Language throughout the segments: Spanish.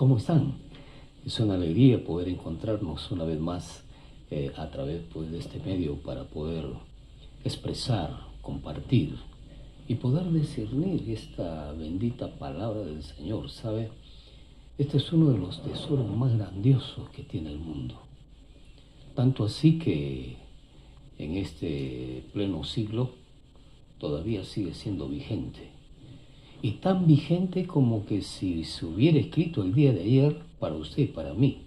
¿Cómo están? Es una alegría poder encontrarnos una vez más a través pues, de este medio para poder expresar, compartir y poder discernir esta bendita palabra del Señor. ¿Sabe? Este es uno de los tesoros más grandiosos que tiene el mundo. Tanto así que en este pleno siglo todavía sigue siendo vigente. Y tan vigente como que si se hubiera escrito el día de ayer para usted y para mí,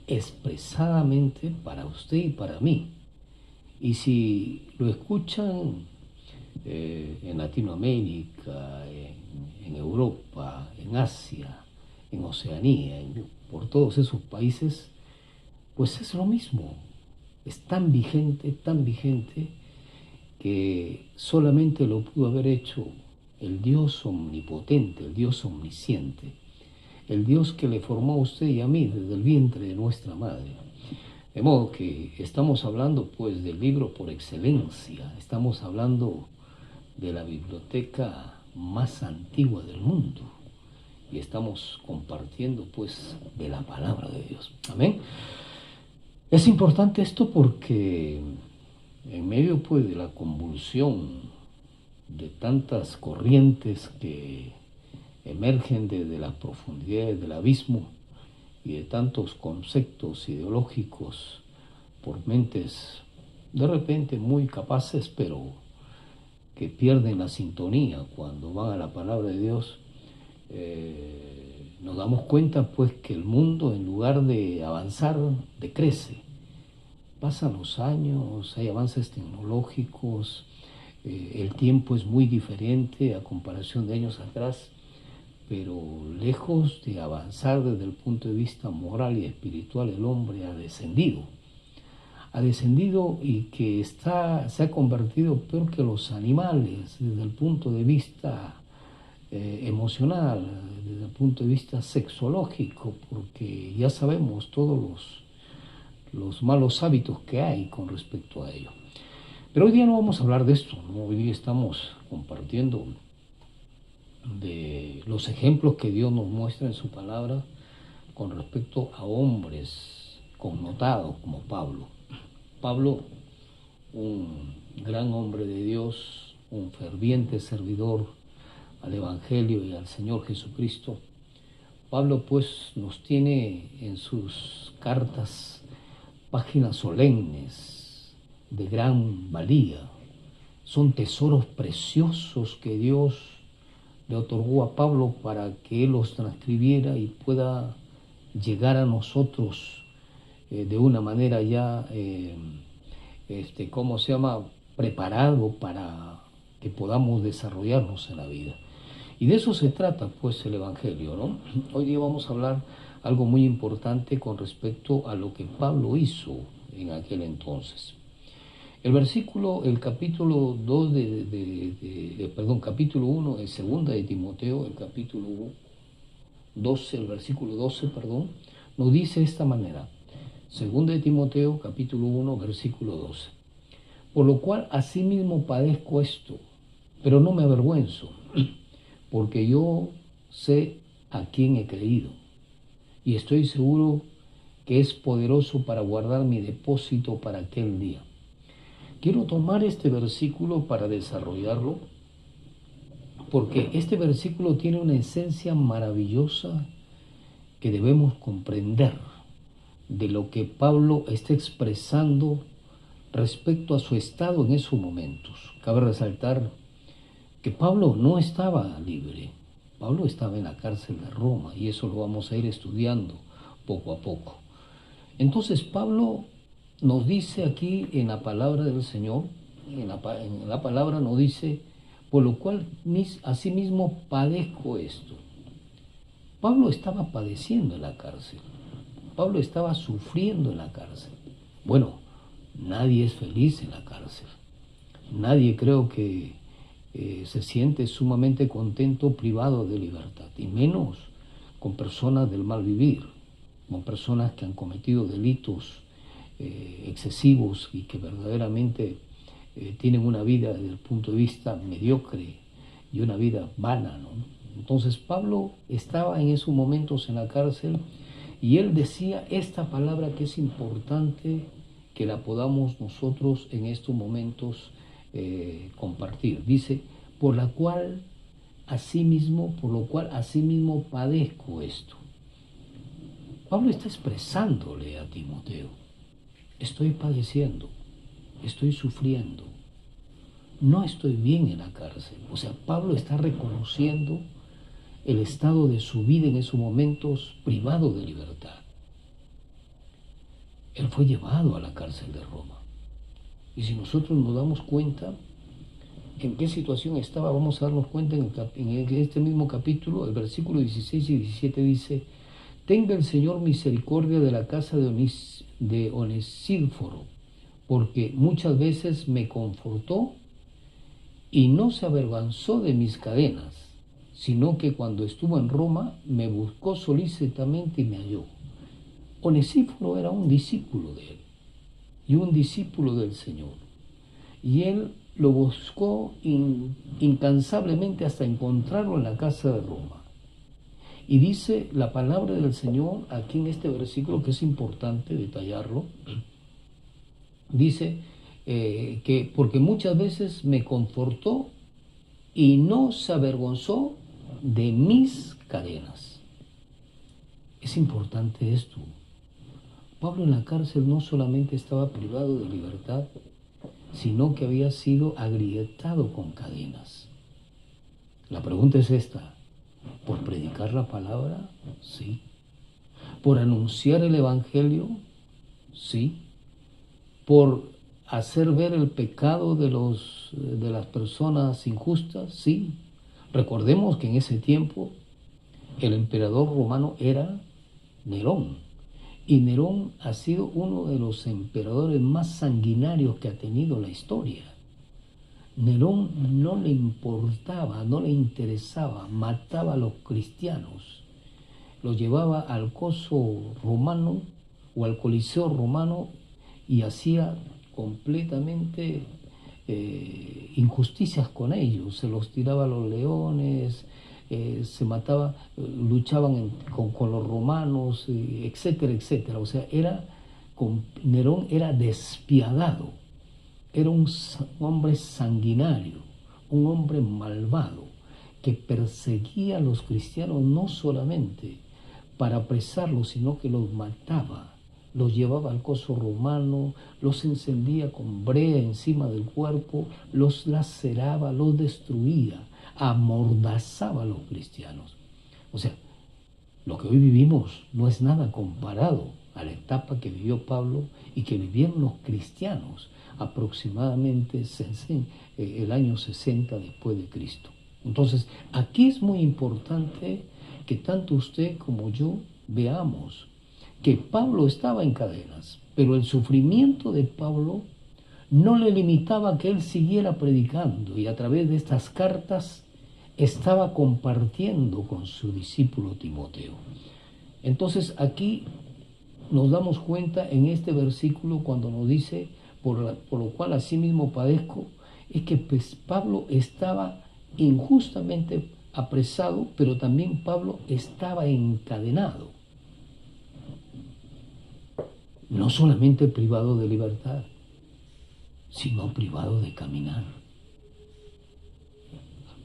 expresadamente para usted y para mí. Y si lo escuchan en Latinoamérica, en Europa, en Asia, en Oceanía, por todos esos países, pues es lo mismo. Es tan vigente que solamente lo pudo haber hecho el Dios omnipotente, el Dios omnisciente, el Dios que le formó a usted y a mí desde el vientre de nuestra madre. De modo que estamos hablando pues del libro por excelencia, estamos hablando de la biblioteca más antigua del mundo y estamos compartiendo pues de la palabra de Dios. Amén. Es importante esto porque en medio pues de la convulsión de tantas corrientes que emergen desde las profundidades del abismo y de tantos conceptos ideológicos por mentes de repente muy capaces, pero que pierden la sintonía cuando van a la palabra de Dios, nos damos cuenta pues que el mundo, en lugar de avanzar, decrece. Pasan los años, hay avances tecnológicos, el tiempo es muy diferente a comparación de años atrás, pero lejos de avanzar desde el punto de vista moral y espiritual, el hombre ha descendido y que se ha convertido peor que los animales desde el punto de vista emocional, desde el punto de vista sexológico, porque ya sabemos todos los malos hábitos que hay con respecto a ello. Pero hoy día no vamos a hablar de esto, ¿no? Hoy día estamos compartiendo de los ejemplos que Dios nos muestra en su palabra con respecto a hombres connotados como Pablo. Pablo, un gran hombre de Dios, un ferviente servidor al Evangelio y al Señor Jesucristo. Pablo pues nos tiene en sus cartas páginas solemnes de gran valía. Son tesoros preciosos que Dios le otorgó a Pablo para que él los transcribiera y pueda llegar a nosotros de una manera ya, preparado para que podamos desarrollarnos en la vida. Y de eso se trata pues el Evangelio, ¿no? Hoy día vamos a hablar algo muy importante con respecto a lo que Pablo hizo en aquel entonces. El capítulo 2 capítulo 1 de segunda de Timoteo, el capítulo 12, el versículo 12, nos dice de esta manera. Segunda de Timoteo, capítulo 1, versículo 12. Por lo cual asimismo padezco esto, pero no me avergüenzo, porque yo sé a quién he creído, y estoy seguro que es poderoso para guardar mi depósito para aquel día. Quiero tomar este versículo para desarrollarlo, porque este versículo tiene una esencia maravillosa que debemos comprender de lo que Pablo está expresando respecto a su estado en esos momentos. Cabe resaltar que Pablo no estaba libre, Pablo estaba en la cárcel de Roma, y eso lo vamos a ir estudiando poco a poco. Entonces Pablo nos dice aquí en la palabra del Señor, en la palabra nos dice, por lo cual asimismo padezco esto. Pablo estaba padeciendo en la cárcel, Pablo estaba sufriendo en la cárcel. Bueno, nadie es feliz en la cárcel, nadie creo que se siente sumamente contento privado de libertad, y menos con personas del mal vivir, con personas que han cometido delitos excesivos y que verdaderamente tienen una vida desde el punto de vista mediocre y una vida vana, ¿no? Entonces Pablo estaba en esos momentos en la cárcel y él decía esta palabra que es importante que la podamos nosotros en estos momentos compartir. Dice, por lo cual asimismo padezco esto. Pablo está expresándole a Timoteo, estoy padeciendo, estoy sufriendo, no estoy bien en la cárcel. O sea, Pablo está reconociendo el estado de su vida en esos momentos privado de libertad. Él fue llevado a la cárcel de Roma. Y si nosotros nos damos cuenta en qué situación estaba, vamos a darnos cuenta en este mismo capítulo, el versículo 16 y 17 dice, tenga el Señor misericordia de la casa de Onesíforo, porque muchas veces me confortó y no se avergonzó de mis cadenas, sino que cuando estuvo en Roma me buscó solícitamente y me halló. Onesíforo era un discípulo de él y un discípulo del Señor. Y él lo buscó incansablemente hasta encontrarlo en la casa de Roma. Y dice la palabra del Señor aquí en este versículo, que es importante detallarlo, dice que porque muchas veces me confortó y no se avergonzó de mis cadenas. Es importante esto. Pablo en la cárcel no solamente estaba privado de libertad, sino que había sido agrietado con cadenas. La pregunta es esta, ¿por predicar la palabra? Sí. ¿Por anunciar el Evangelio? Sí. ¿Por hacer ver el pecado de las personas injustas? Sí. Recordemos que en ese tiempo el emperador romano era Nerón. Y Nerón ha sido uno de los emperadores más sanguinarios que ha tenido la historia. Nerón no le importaba, no le interesaba, mataba a los cristianos, los llevaba al coso romano o al coliseo romano y hacía completamente injusticias con ellos, se los tiraba a los leones, se mataba, luchaban con los romanos, etcétera, etcétera. O sea, Nerón era despiadado, era un hombre sanguinario, un hombre malvado, que perseguía a los cristianos no solamente para apresarlos, sino que los mataba, los llevaba al coso romano, los encendía con brea encima del cuerpo, los laceraba, los destruía, amordazaba a los cristianos. O sea, lo que hoy vivimos no es nada comparado a la etapa que vivió Pablo y que vivieron los cristianos aproximadamente el año 60 después de Cristo. Entonces, aquí es muy importante que tanto usted como yo veamos que Pablo estaba en cadenas, pero el sufrimiento de Pablo no le limitaba a que él siguiera predicando y a través de estas cartas estaba compartiendo con su discípulo Timoteo. Entonces aquí nos damos cuenta en este versículo cuando nos dice, por lo cual asimismo padezco, es que pues, Pablo estaba injustamente apresado, pero también Pablo estaba encadenado. No solamente privado de libertad, sino privado de caminar.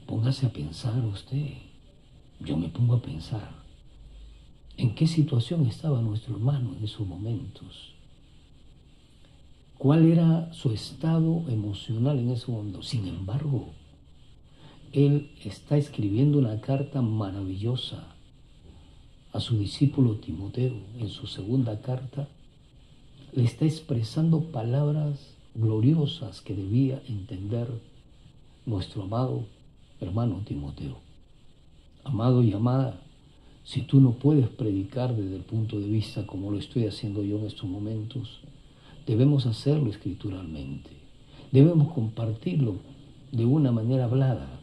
Póngase a pensar usted, yo me pongo a pensar, ¿en qué situación estaba nuestro hermano en esos momentos? ¿Cuál era su estado emocional en ese momento? Sin embargo, él está escribiendo una carta maravillosa a su discípulo Timoteo. En su segunda carta, le está expresando palabras gloriosas que debía entender nuestro amado hermano Timoteo. Amado y amada, si tú no puedes predicar desde el punto de vista como lo estoy haciendo yo en estos momentos, debemos hacerlo escrituralmente. Debemos compartirlo de una manera hablada,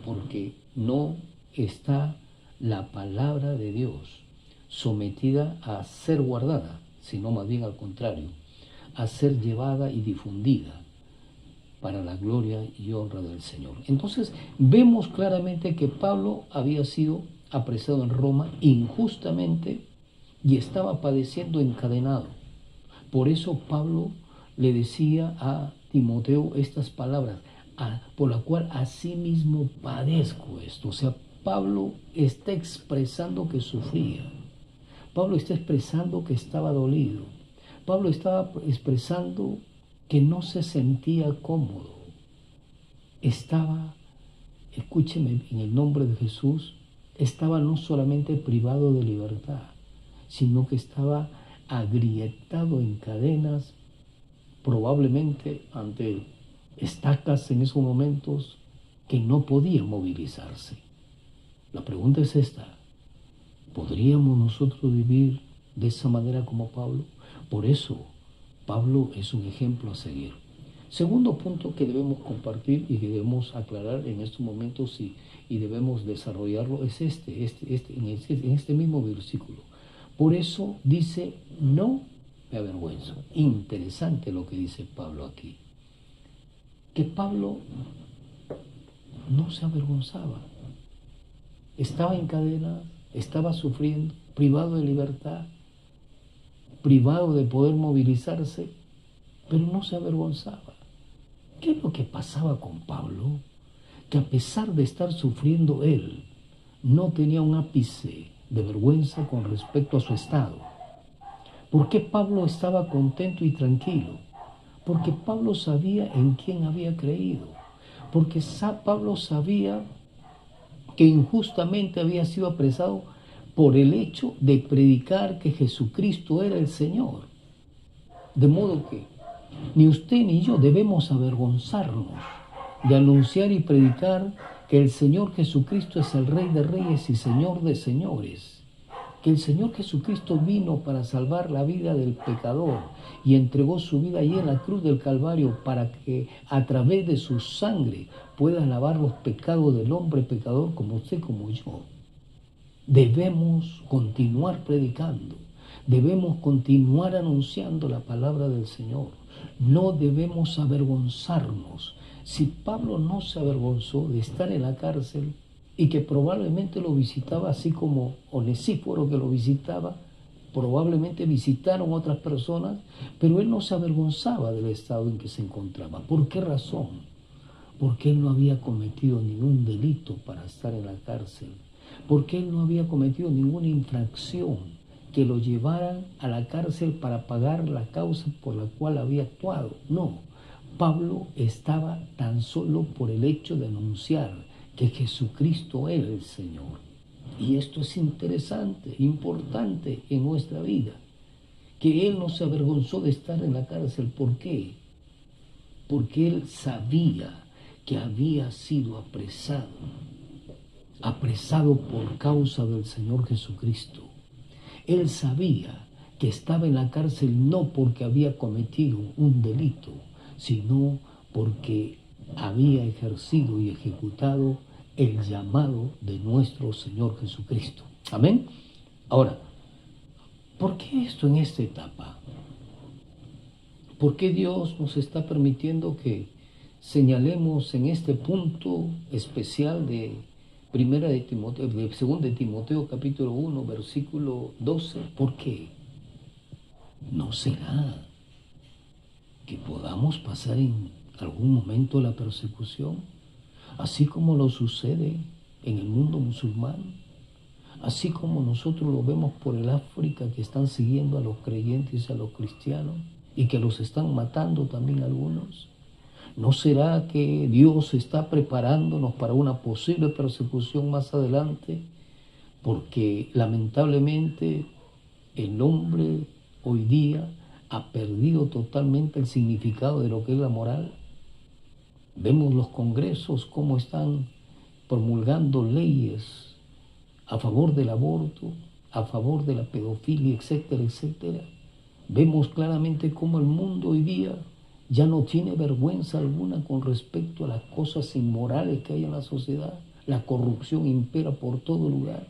porque no está la palabra de Dios sometida a ser guardada, sino más bien al contrario, a ser llevada y difundida. para la gloria y honra del Señor. Entonces vemos claramente que Pablo había sido apresado en Roma injustamente y estaba padeciendo encadenado. Por eso Pablo le decía a Timoteo estas palabras, por la cual asimismo padezco esto. O sea, Pablo está expresando que sufría. Pablo está expresando que estaba dolido. Pablo estaba expresando que no se sentía cómodo. Estaba, escúcheme, en el nombre de Jesús, estaba no solamente privado de libertad, sino que estaba agrietado en cadenas, probablemente ante estacas en esos momentos que no podía movilizarse. La pregunta es esta: ¿podríamos nosotros vivir de esa manera como Pablo? Por eso, Pablo es un ejemplo a seguir. Segundo punto que debemos compartir y que debemos aclarar en estos momentos y debemos desarrollarlo es en este mismo versículo. Por eso dice, no me avergüenzo. Interesante lo que dice Pablo aquí. Que Pablo no se avergonzaba. Estaba en cadena, estaba sufriendo, privado de libertad, privado de poder movilizarse, pero no se avergonzaba. ¿Qué es lo que pasaba con Pablo? Que a pesar de estar sufriendo él, no tenía un ápice de vergüenza con respecto a su estado. ¿Por qué Pablo estaba contento y tranquilo? Porque Pablo sabía en quién había creído. Porque Pablo sabía que injustamente había sido apresado por el hecho de predicar que Jesucristo era el Señor. De modo que ni usted ni yo debemos avergonzarnos de anunciar y predicar que el Señor Jesucristo es el Rey de Reyes y Señor de Señores. Que el Señor Jesucristo vino para salvar la vida del pecador y entregó su vida allí en la cruz del Calvario para que a través de su sangre pueda lavar los pecados del hombre pecador como usted, como yo. Debemos continuar predicando, debemos continuar anunciando la palabra del Señor. No debemos avergonzarnos. Si Pablo no se avergonzó de estar en la cárcel y que probablemente lo visitaba así como Onesíforo que lo visitaba, probablemente visitaron otras personas, pero él no se avergonzaba del estado en que se encontraba. ¿Por qué razón? Porque él no había cometido ningún delito para estar en la cárcel, porque él no había cometido ninguna infracción que lo llevara a la cárcel para pagar la causa por la cual había actuado. No, Pablo estaba tan solo por el hecho de anunciar que Jesucristo era el Señor. Y esto es interesante, importante en nuestra vida, que él no se avergonzó de estar en la cárcel. ¿Por qué? Porque él sabía que había sido apresado por causa del Señor Jesucristo. Él sabía que estaba en la cárcel no porque había cometido un delito, sino porque había ejercido y ejecutado el llamado de nuestro Señor Jesucristo. Amén. Ahora, ¿por qué esto en esta etapa? ¿Por qué Dios nos está permitiendo que señalemos en este punto especial de Primera de Timoteo, de Segunda de Timoteo capítulo 1, versículo 12? ¿Por qué? ¿No será que podamos pasar en algún momento la persecución, así como lo sucede en el mundo musulmán, así como nosotros lo vemos por el África, que están siguiendo a los creyentes y a los cristianos y que los están matando también algunos? ¿No será que Dios está preparándonos para una posible persecución más adelante? Porque lamentablemente el hombre hoy día ha perdido totalmente el significado de lo que es la moral. Vemos los congresos cómo están promulgando leyes a favor del aborto, a favor de la pedofilia, etcétera, etcétera. Vemos claramente cómo el mundo hoy día ya no tiene vergüenza alguna con respecto a las cosas inmorales que hay en la sociedad. La corrupción impera por todo lugar.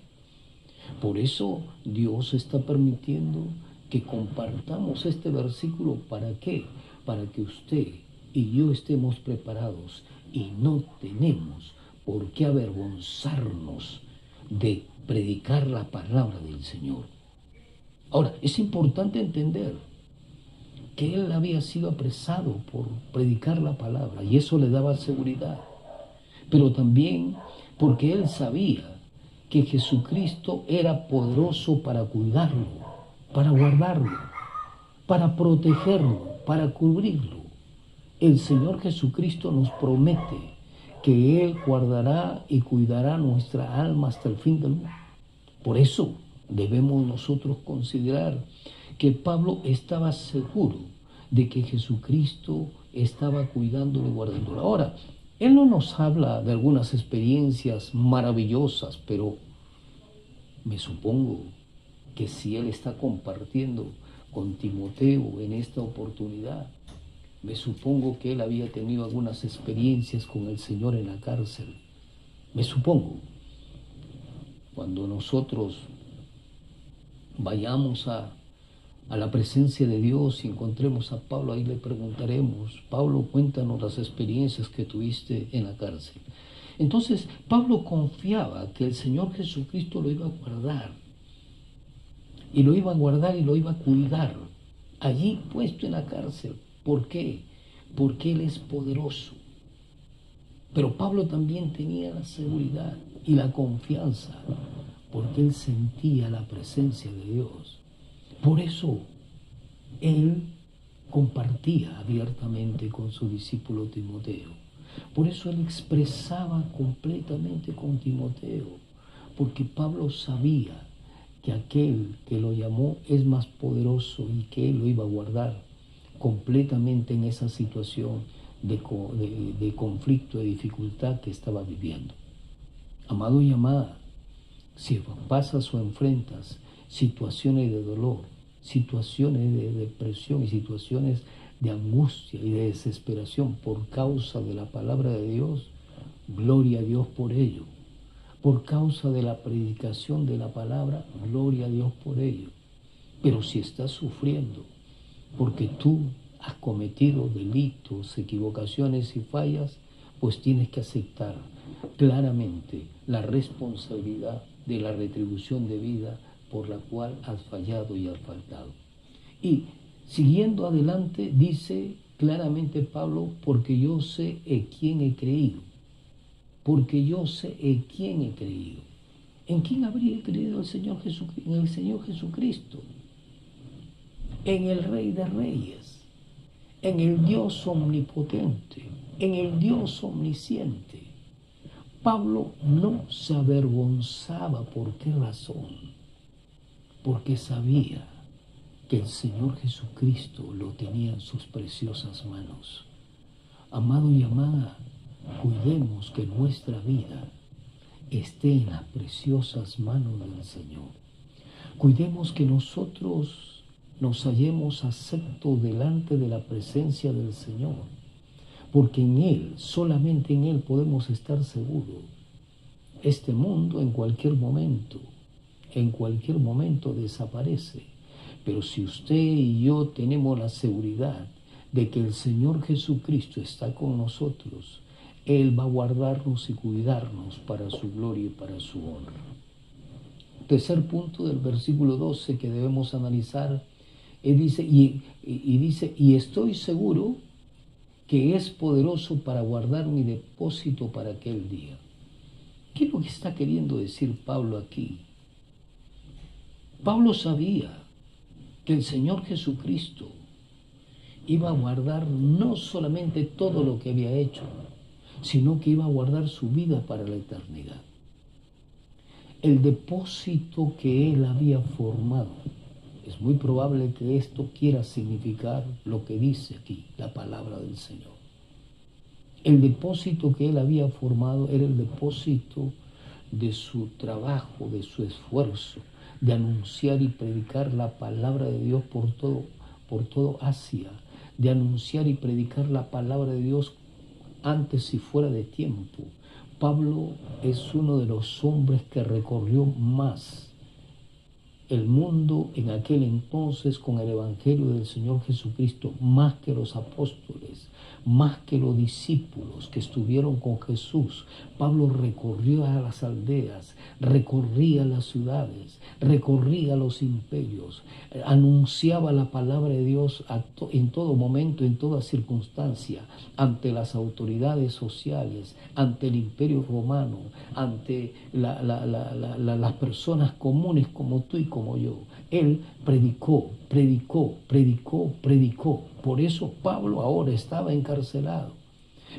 Por eso Dios está permitiendo que compartamos este versículo. ¿Para qué? Para que usted y yo estemos preparados y no tenemos por qué avergonzarnos de predicar la palabra del Señor. Ahora, es importante entender que él había sido apresado por predicar la palabra y eso le daba seguridad, pero también porque él sabía que Jesucristo era poderoso para cuidarlo, para guardarlo, para protegerlo, para cubrirlo. El Señor Jesucristo nos promete que Él guardará y cuidará nuestra alma hasta el fin del mundo. Por eso debemos nosotros considerar que Pablo estaba seguro de que Jesucristo estaba cuidándolo y guardándolo. Ahora, él no nos habla de algunas experiencias maravillosas, pero me supongo que si él está compartiendo con Timoteo en esta oportunidad, me supongo que él había tenido algunas experiencias con el Señor en la cárcel. Me supongo. Cuando nosotros vayamos a la presencia de Dios y encontremos a Pablo, ahí le preguntaremos: Pablo, cuéntanos las experiencias que tuviste en la cárcel. Entonces, Pablo confiaba que el Señor Jesucristo lo iba a guardar. Y lo iba a guardar y lo iba a cuidar. Allí puesto en la cárcel. ¿Por qué? Porque Él es poderoso. Pero Pablo también tenía la seguridad y la confianza, porque él sentía la presencia de Dios. Por eso él compartía abiertamente con su discípulo Timoteo. Por eso él expresaba completamente con Timoteo, porque Pablo sabía que aquel que lo llamó es más poderoso y que él lo iba a guardar completamente en esa situación de conflicto, de dificultad que estaba viviendo. Amado y amada, si pasas o enfrentas situaciones de dolor, situaciones de depresión y situaciones de angustia y de desesperación por causa de la palabra de Dios, gloria a Dios por ello. Por causa de la predicación de la palabra, gloria a Dios por ello. Pero si estás sufriendo porque tú has cometido delitos, equivocaciones y fallas, pues tienes que aceptar claramente la responsabilidad de la retribución de vida por la cual has fallado y has faltado. Y siguiendo adelante dice claramente Pablo: porque yo sé en quién he creído. Porque yo sé en quién he creído. ¿En quién habría creído el Señor Jesucristo? En el Señor Jesucristo, en el Rey de Reyes, en el Dios omnipotente, en el Dios omnisciente. Pablo no se avergonzaba. ¿Por qué razón? Porque sabía que el Señor Jesucristo lo tenía en sus preciosas manos. Amado y amada, cuidemos que nuestra vida esté en las preciosas manos del Señor. Cuidemos que nosotros nos hallemos aceptos delante de la presencia del Señor, porque en Él, solamente en Él podemos estar seguros. Este mundo en cualquier momento desaparece, pero si usted y yo tenemos la seguridad de que el Señor Jesucristo está con nosotros, Él va a guardarnos y cuidarnos para su gloria y para su honra. Tercer punto del versículo 12 que debemos analizar, dice, y estoy seguro que es poderoso para guardar mi depósito para aquel día. ¿Qué es lo que está queriendo decir Pablo aquí? Pablo sabía que el Señor Jesucristo iba a guardar no solamente todo lo que había hecho, sino que iba a guardar su vida para la eternidad. El depósito que él había formado, es muy probable que esto quiera significar lo que dice aquí la palabra del Señor. El depósito que él había formado era el depósito de su trabajo, de su esfuerzo, de anunciar y predicar la palabra de Dios por todo Asia, de anunciar y predicar la palabra de Dios antes y fuera de tiempo. Pablo es uno de los hombres que recorrió más el mundo en aquel entonces con el Evangelio del Señor Jesucristo, más que los apóstoles, más que los discípulos que estuvieron con Jesús. Pablo recorrió a las aldeas, recorría las ciudades, recorría los imperios, anunciaba la palabra de Dios en todo momento, en toda circunstancia, ante las autoridades sociales, ante el imperio romano, ante las personas comunes como tú y como yo. Él predicó. Por eso Pablo ahora estaba encarcelado.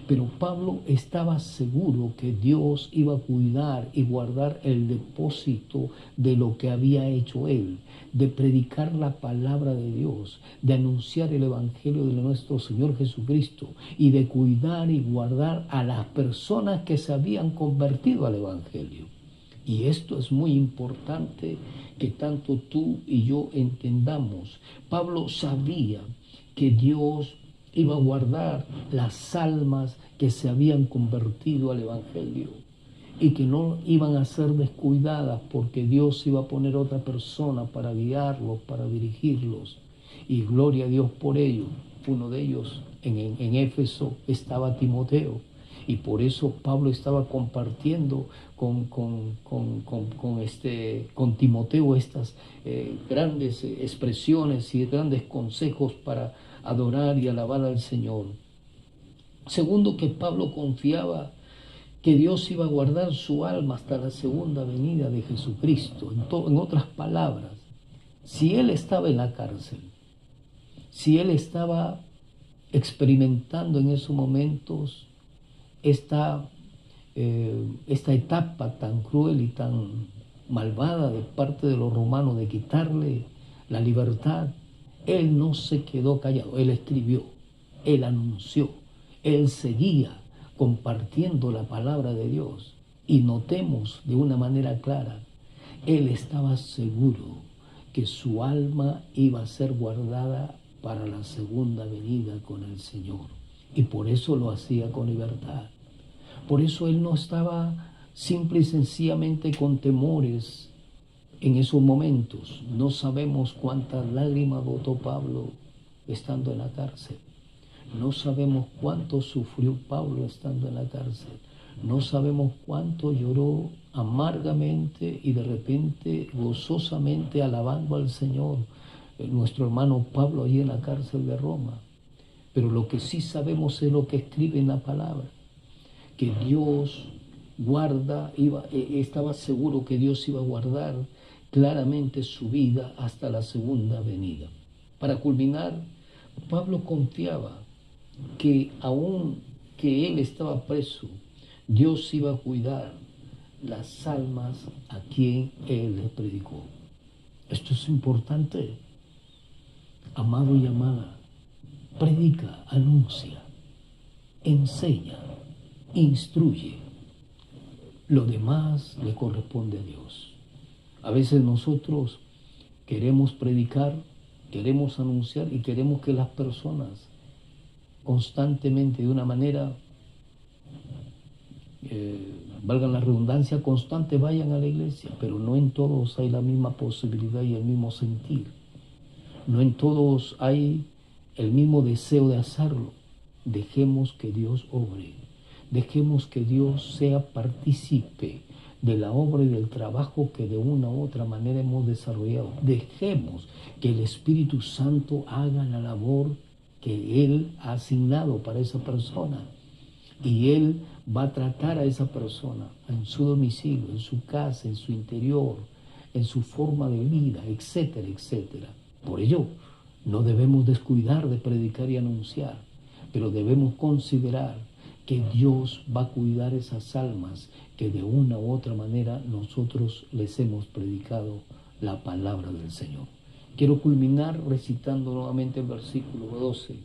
Pero Pablo estaba seguro que Dios iba a cuidar y guardar el depósito de lo que había hecho él, de predicar la palabra de Dios, de anunciar el Evangelio de nuestro Señor Jesucristo y de cuidar y guardar a las personas que se habían convertido al Evangelio. Y esto es muy importante que tanto tú y yo entendamos. Pablo sabía que Dios iba a guardar las almas que se habían convertido al Evangelio y que no iban a ser descuidadas porque Dios iba a poner otra persona para guiarlos, para dirigirlos. Y gloria a Dios por ello. Uno de ellos en Éfeso estaba Timoteo. Y por eso Pablo estaba compartiendo con Timoteo estas grandes expresiones y grandes consejos para adorar y alabar al Señor. Segundo, que Pablo confiaba que Dios iba a guardar su alma hasta la segunda venida de Jesucristo. En otras palabras, si él estaba en la cárcel, si él estaba experimentando en esos momentos esta etapa tan cruel y tan malvada de parte de los romanos de quitarle la libertad, él no se quedó callado, él escribió, él anunció, él seguía compartiendo la palabra de Dios. Y notemos de una manera clara, él estaba seguro que su alma iba a ser guardada para la segunda venida con el Señor. Y por eso lo hacía con libertad. Por eso él no estaba simple y sencillamente con temores en esos momentos. No sabemos cuántas lágrimas botó Pablo estando en la cárcel. No sabemos cuánto sufrió Pablo estando en la cárcel. No sabemos cuánto lloró amargamente y de repente gozosamente alabando al Señor, nuestro hermano Pablo allí en la cárcel de Roma. Pero lo que sí sabemos es lo que escribe en la palabra, que Dios estaba seguro que Dios iba a guardar claramente su vida hasta la segunda venida. Para culminar, Pablo confiaba que aun que él estaba preso, Dios iba a cuidar las almas a quien él les predicó. Esto es importante. Amado y amada, predica, anuncia, enseña, instruye. Lo demás le corresponde a Dios. A veces nosotros queremos predicar, queremos anunciar y queremos que las personas constantemente, de una manera, valga la redundancia, constante, vayan a la iglesia, pero no en todos hay la misma posibilidad y el mismo sentir. No en todos hay el mismo deseo de hacerlo. Dejemos que Dios obre. Dejemos que Dios sea partícipe de la obra y del trabajo que de una u otra manera hemos desarrollado. Dejemos que el Espíritu Santo haga la labor que Él ha asignado para esa persona. Y Él va a tratar a esa persona en su domicilio, en su casa, en su interior, en su forma de vida, etcétera, etcétera. Por ello, no debemos descuidar de predicar y anunciar, pero debemos considerar que Dios va a cuidar esas almas que de una u otra manera nosotros les hemos predicado la palabra del Señor. Quiero culminar recitando nuevamente el versículo 12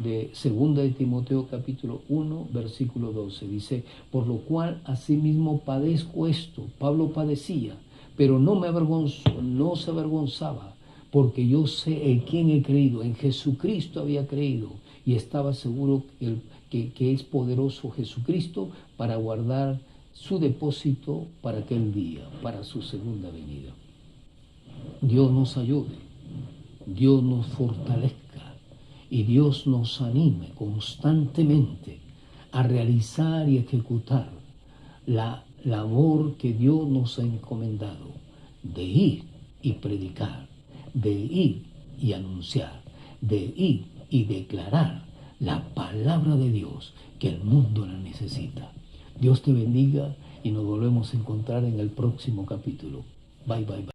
de 2 de Timoteo capítulo 1, versículo 12. Dice, por lo cual asimismo padezco esto. Pablo padecía, pero no me avergonzó, no se avergonzaba, porque yo sé en quién he creído, en Jesucristo había creído y estaba seguro que es poderoso Jesucristo para guardar su depósito para aquel día, para su segunda venida. Dios nos ayude, Dios nos fortalezca y Dios nos anime constantemente a realizar y ejecutar la labor que Dios nos ha encomendado, de ir y predicar, de ir y anunciar, de ir y declarar la palabra de Dios, que el mundo la necesita. Dios te bendiga y nos volvemos a encontrar en el próximo capítulo. Bye, bye, bye.